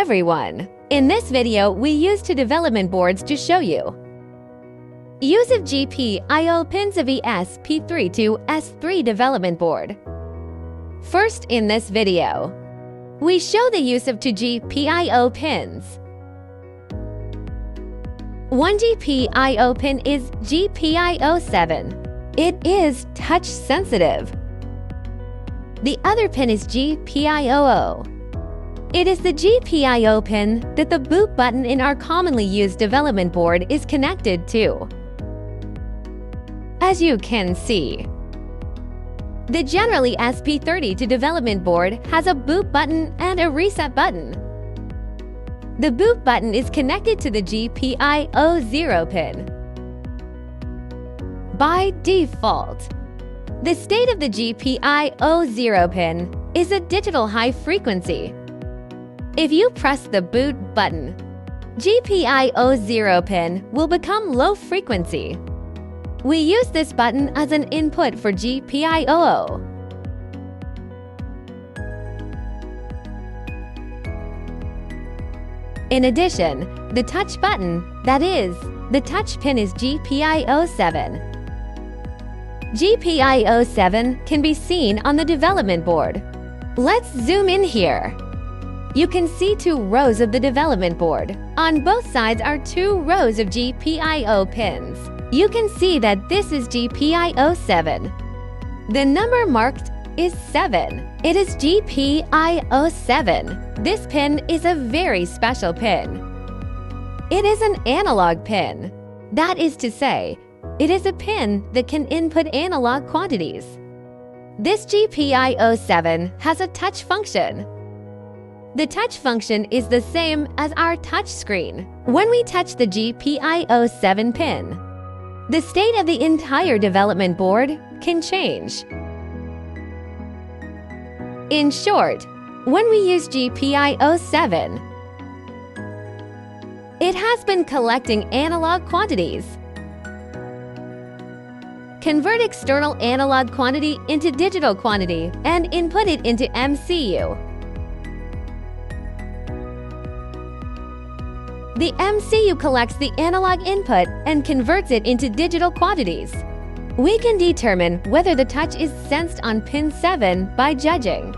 everyone! In this video, we use two development boards to show you use of GPIO pins of ESP32-S3 development board. First, in this video, we show the use of two GPIO pins. One GPIO pin is GPIO7. It is touch sensitive. The other pin is GPIO0. It is the GPIO pin that the boot button in our commonly used development board is connected to. As you can see, the generally ESP32 development board has a boot button and a reset button. The boot button is connected to the GPIO0 pin. By default, the state of the GPIO0 pin is a digital high frequency. If you press the boot button, GPIO0 pin will become low frequency. We use this button as an input for GPIO0. In addition, the touch button, that is, the touch pin is GPIO7. GPIO7 can be seen on the development board. Let's zoom in here. You can see two rows of the development board. On both sides are two rows of GPIO pins. You can see that this is GPIO7. The number marked is 7. It is GPIO7. This pin is a very special pin. It is an analog pin. That is to say, it is a pin that can input analog quantities. This GPIO7 has a touch function. The touch function is the same as our touch screen. When we touch the GPIO7 pin, the state of the entire development board can change. In short, when we use GPIO7, it has been collecting analog quantities. Convert external analog quantity into digital quantity and input it into MCU. The MCU collects the analog input and converts it into digital quantities. We can determine whether the touch is sensed on pin 7 by judging.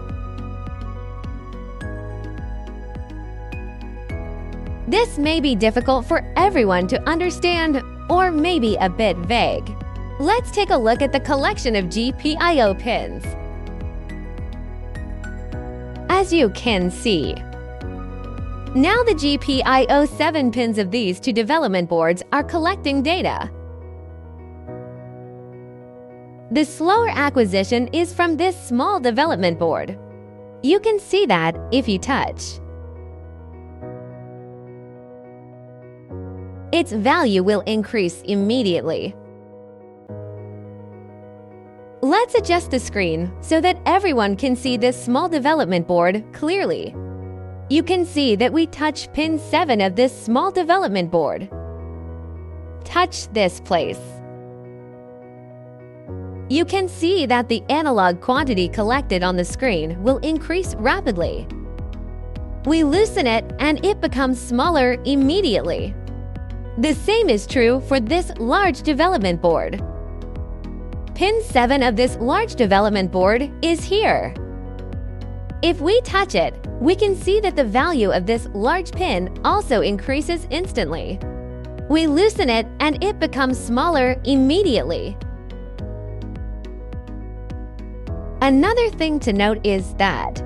This may be difficult for everyone to understand or maybe a bit vague. Let's take a look at the collection of GPIO pins. As you can see, now the GPIO7 pins of these two development boards are collecting data. The slower acquisition is from this small development board. You can see that if you touch. Its value will increase immediately. Let's adjust the screen so that everyone can see this small development board clearly. You can see that we touch pin 7 of this small development board. Touch this place. You can see that the analog quantity collected on the screen will increase rapidly. We loosen it and it becomes smaller immediately. The same is true for this large development board. Pin 7 of this large development board is here. If we touch it, we can see that the value of this large pin also increases instantly. We loosen it and it becomes smaller immediately. Another thing to note is that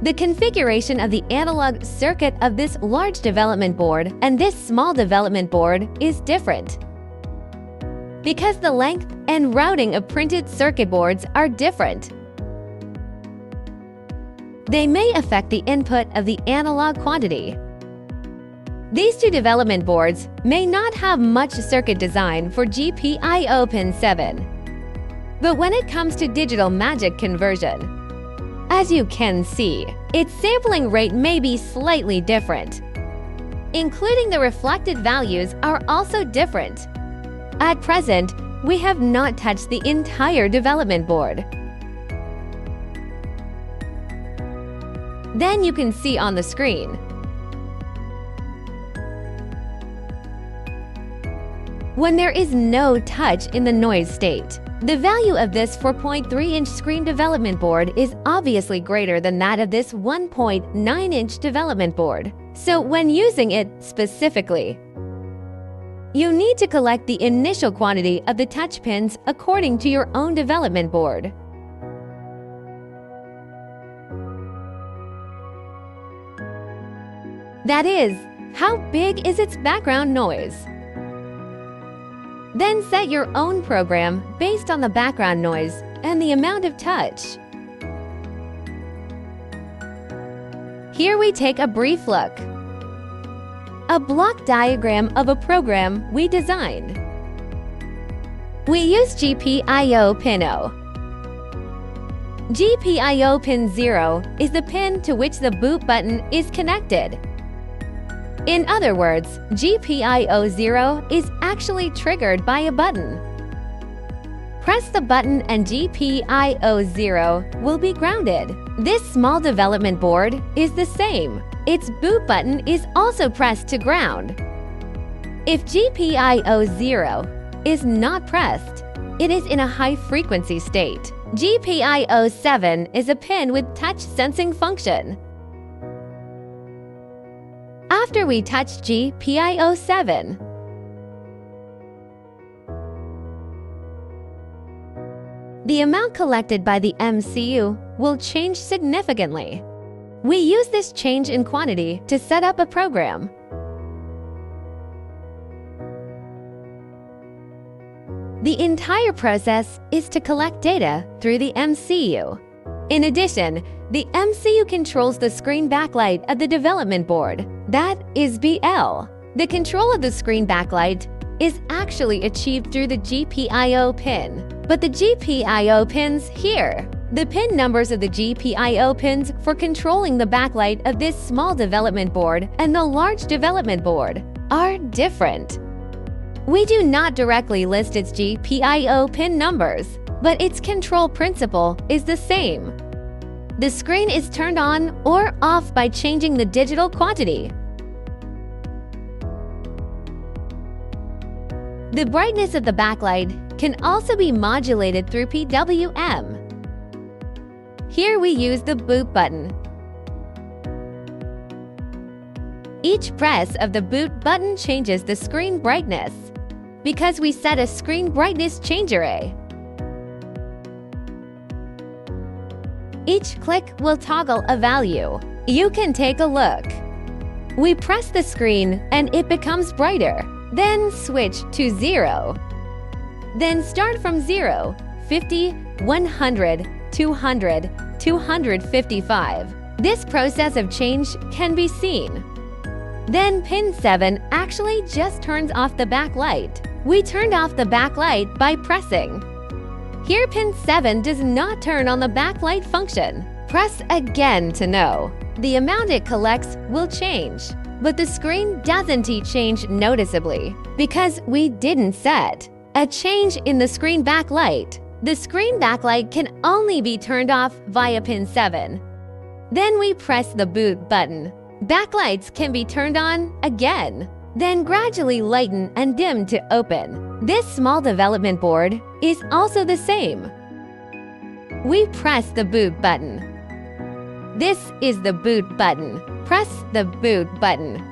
the configuration of the analog circuit of this large development board and this small development board is different. Because the length and routing of printed circuit boards are different, they may affect the input of the analog quantity. These two development boards may not have much circuit design for GPIO pin 7. But when it comes to digital magic conversion, as you can see, its sampling rate may be slightly different. Including the reflected values are also different. At present, we have not touched the entire development board. Then you can see on the screen. When there is no touch in the noise state, the value of this 4.3-inch screen development board is obviously greater than that of this 1.9-inch development board. So when using it specifically, you need to collect the initial quantity of the touch pins according to your own development board. That is, how big is its background noise? Then set your own program based on the background noise and the amount of touch. Here we take a brief look. A block diagram of a program we designed. We use GPIO pin 0. GPIO pin 0 is the pin to which the boot button is connected. In other words, GPIO 0 is actually triggered by a button. Press the button and GPIO 0 will be grounded. This small development board is the same. Its boot button is also pressed to ground. If GPIO 0 is not pressed, it is in a high-frequency state. GPIO 7 is a pin with touch sensing function. After we touch GPIO 7, the amount collected by the MCU will change significantly. We use this change in quantity to set up a program. The entire process is to collect data through the MCU. In addition, the MCU controls the screen backlight of the development board. That is BL. The control of the screen backlight is actually achieved through the GPIO pin. But the GPIO pins here, the pin numbers of the GPIO pins for controlling the backlight of this small development board and the large development board, are different. We do not directly list its GPIO pin numbers, but its control principle is the same. The screen is turned on or off by changing the digital quantity. The brightness of the backlight can also be modulated through PWM. Here we use the boot button. Each press of the boot button changes the screen brightness because we set a screen brightness change array. Each click will toggle a value. You can take a look. We press the screen and it becomes brighter. Then switch to 0. Then start from 0, 50, 100, 200, 255. This process of change can be seen. Then pin 7 actually just turns off the backlight. We turned off the backlight by pressing. Here pin 7 does not turn on the backlight function. Press again to know. The amount it collects will change, but the screen doesn't change noticeably because we didn't set a change in the screen backlight. The screen backlight can only be turned off via pin 7. Then we press the boot button. Backlights can be turned on again, then gradually lighten and dim to open. This small development board is also the same. We press the boot button. This is the boot button. Press the boot button,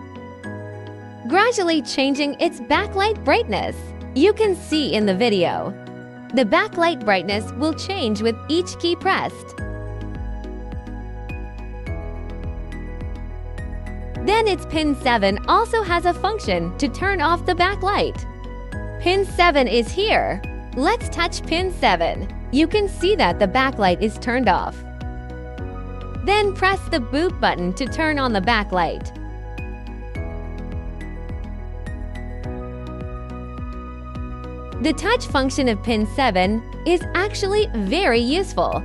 gradually changing its backlight brightness. You can see in the video. The backlight brightness will change with each key pressed. Then its pin 7 also has a function to turn off the backlight. Pin 7 is here. Let's touch pin 7. You can see that the backlight is turned off. Then press the boot button to turn on the backlight. The touch function of pin 7 is actually very useful.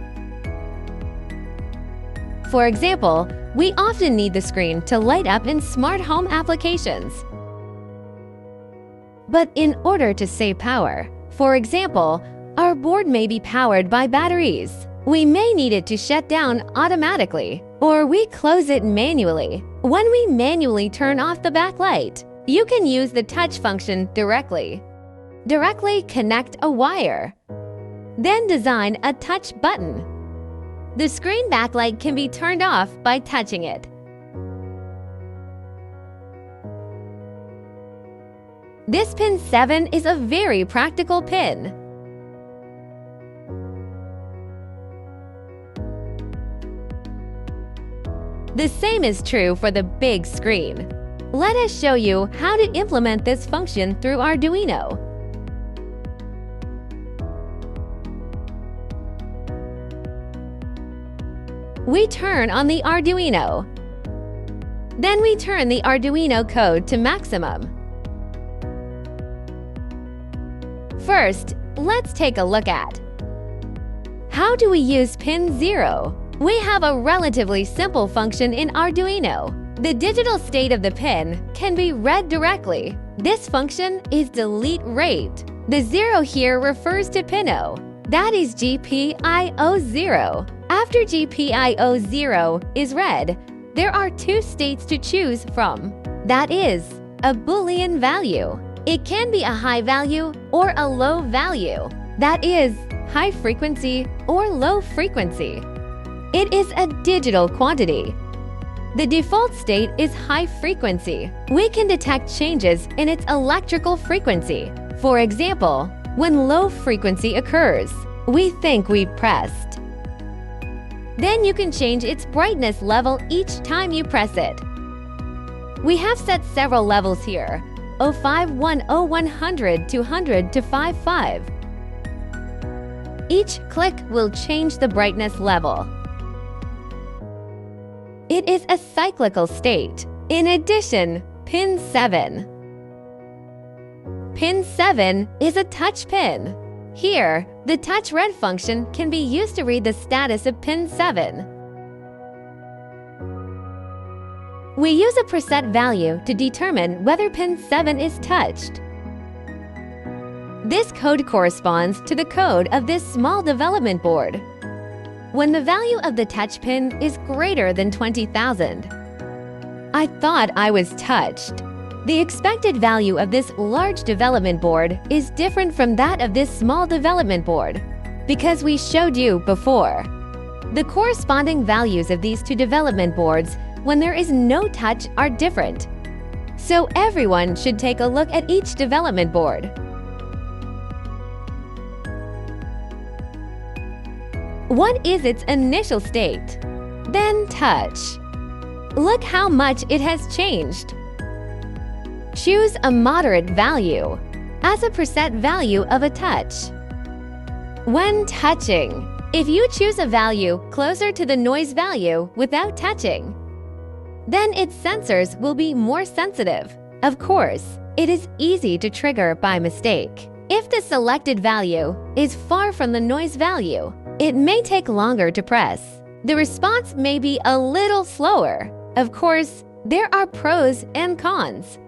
For example, we often need the screen to light up in smart home applications. But in order to save power, for example, our board may be powered by batteries. We may need it to shut down automatically. or we close it manually. When we manually turn off the backlight, you can use the touch function directly. Directly connect a wire. Then design a touch button. The screen backlight can be turned off by touching it. This pin 7 is a very practical pin. The same is true for the big screen. Let us show you how to implement this function through Arduino. We turn on the Arduino. Then we turn the Arduino code to maximum. First, let's take a look at how do we use pin 0. We have a relatively simple function in Arduino. The digital state of the pin can be read directly. This function is delete rate. The 0 here refers to pin 0. That is GPIO 0. After GPIO 0 is read, there are two states to choose from. That is, a Boolean value. It can be a high value or a low value. That is, high frequency or low frequency. It is a digital quantity. The default state is high frequency. We can detect changes in its electrical frequency. For example, when low frequency occurs, we think we pressed. Then you can change its brightness level each time you press it. We have set several levels here: 05, 10, 100, 200 to 55. Each click will change the brightness level. It is a cyclical state. In addition, pin 7. Pin 7 is a touch pin. Here, the touch read function can be used to read the status of pin 7. We use a preset value to determine whether pin 7 is touched. This code corresponds to the code of this small development board. When the value of the touch pin is greater than 20,000, I thought I was touched. The expected value of this large development board is different from that of this small development board, because we showed you before. The corresponding values of these two development boards when there is no touch are different. So everyone should take a look at each development board. What is its initial state? Then touch. Look how much it has changed. Choose a moderate value as a preset value of a touch. When touching, if you choose a value closer to the noise value without touching, then its sensors will be more sensitive. Of course, it is easy to trigger by mistake. If the selected value is far from the noise value, it may take longer to press. The response may be a little slower. Of course, there are pros and cons.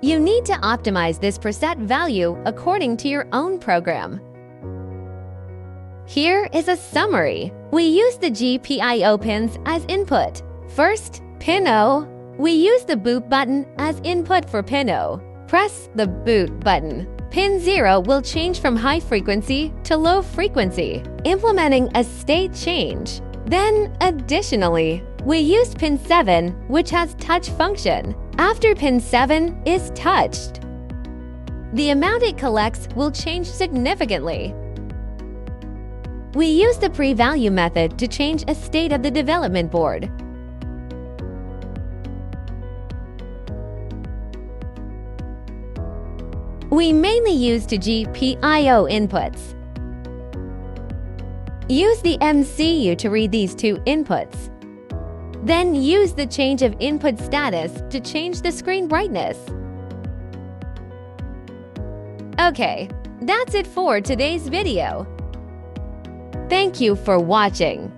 You need to optimize this preset value according to your own program. Here is a summary. We use the GPIO pins as input. First, pin 0. We use the boot button as input for pin 0. Press the boot button. Pin 0 will change from high frequency to low frequency, implementing a state change. Then, additionally, we used pin 7, which has touch function. After pin 7 is touched, the amount it collects will change significantly. We use the pre-value method to change a state of the development board. We mainly use the GPIO inputs. Use the MCU to read these two inputs. Then use the change of input status to change the screen brightness. Okay, that's it for today's video. Thank you for watching.